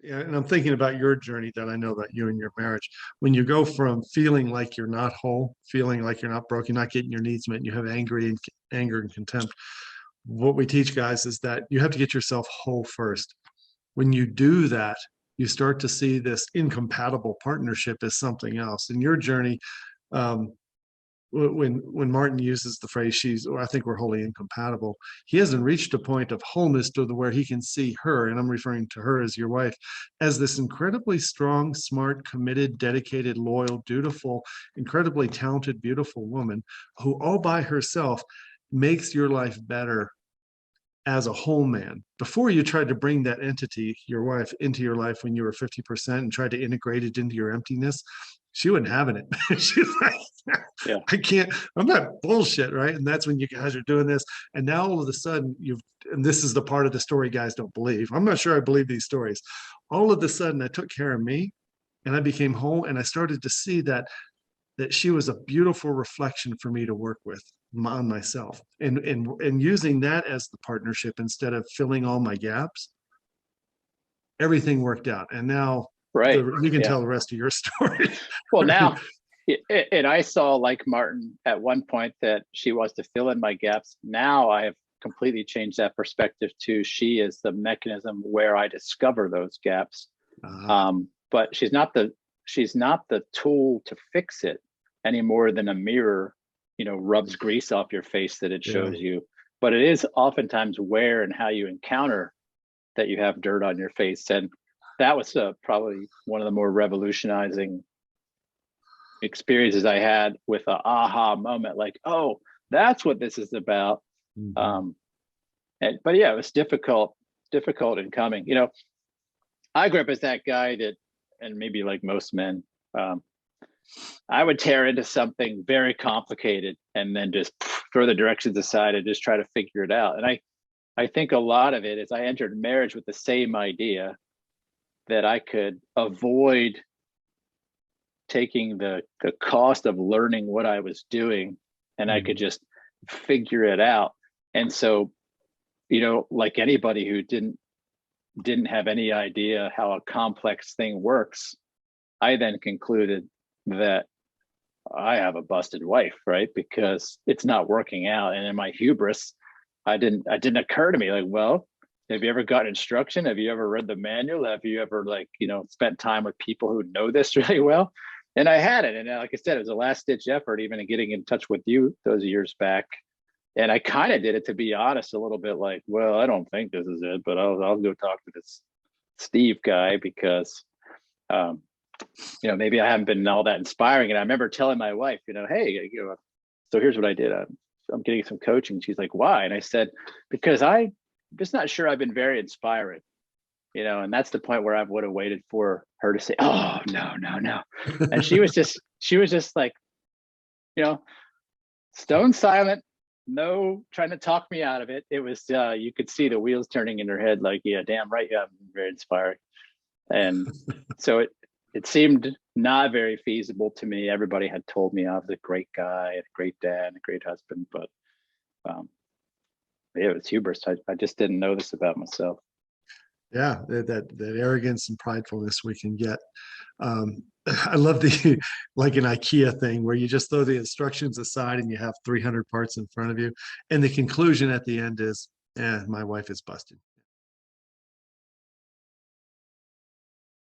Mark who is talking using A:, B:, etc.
A: Yeah, and I'm thinking about your journey that I know about you and your marriage. When you go from feeling like you're not whole, feeling like you're not broke, you're not getting your needs met, you have anger and contempt. What we teach guys is that you have to get yourself whole first. When you do that, you start to see this incompatible partnership as something else. In your journey, um, when Martin uses the phrase I think we're wholly incompatible, he hasn't reached a point of wholeness to the where he can see her, and I'm referring to her as your wife, as this incredibly strong, smart, committed, dedicated, loyal, dutiful, incredibly talented, beautiful woman who all by herself makes your life better as a whole man. Before you tried to bring that entity, your wife, into your life when you were 50% and tried to integrate it into your emptiness, she wasn't having it. She's like,
B: Yeah.
A: I can't, I'm not bullshit, right? And that's when you guys are doing this. And now all of a sudden and this is the part of the story guys don't believe. I'm not sure I believe these stories. All of a sudden I took care of me and I became whole, and I started to see that she was a beautiful reflection for me to work with on myself, and using that as the partnership instead of filling all my gaps, everything worked out. And now
B: Right.
A: you can
B: Yeah.
A: tell the rest of your story.
B: Well, now, and I saw, like Martin at one point, that she wants to fill in my gaps. Now I have completely changed that perspective to she is the mechanism where I discover those gaps. But she's not the tool to fix it any more than a mirror, rubs grease off your face that it shows you. But it is oftentimes where and how you encounter that you have dirt on your face. And that was probably one of the more revolutionizing experiences I had, with an aha moment, like, oh, that's what this is about.
A: Mm-hmm.
B: But yeah, it was difficult in coming. I grew up as that guy that, and maybe like most men, I would tear into something very complicated and then just throw the directions aside and just try to figure it out. And I think a lot of it is I entered marriage with the same idea that I could avoid taking the cost of learning what I was doing, and I could just figure it out. And so, like anybody who didn't have any idea how a complex thing works, I then concluded that I have a busted wife, right? Because it's not working out. And in my hubris, it didn't occur to me, like, well, have you ever gotten instruction? Have you ever read the manual? Have you ever, spent time with people who know this really well? And I hadn't. And like I said, it was a last ditch effort, even in getting in touch with you those years back. And I kind of did it, to be honest, a little bit like, well, I don't think this is it, but I'll go talk to this Steve guy because, maybe I haven't been all that inspiring. And I remember telling my wife, hey, so here's what I did. I'm getting some coaching. She's like, why? And I said, because I'm just not sure I've been very inspiring, and that's the point where I would have waited for her to say, oh, no. And she was just like, stone silent, no trying to talk me out of it. It was, you could see the wheels turning in her head, like, yeah, damn right. Yeah, I'm very inspiring. And so it seemed not very feasible to me. Everybody had told me I was a great guy, a great dad, a great husband, but it was hubris. I just didn't know this about myself.
A: Yeah, that arrogance and pridefulness we can get. I love the like an IKEA thing where you just throw the instructions aside and you have 300 parts in front of you, and the conclusion at the end is, my wife is busted.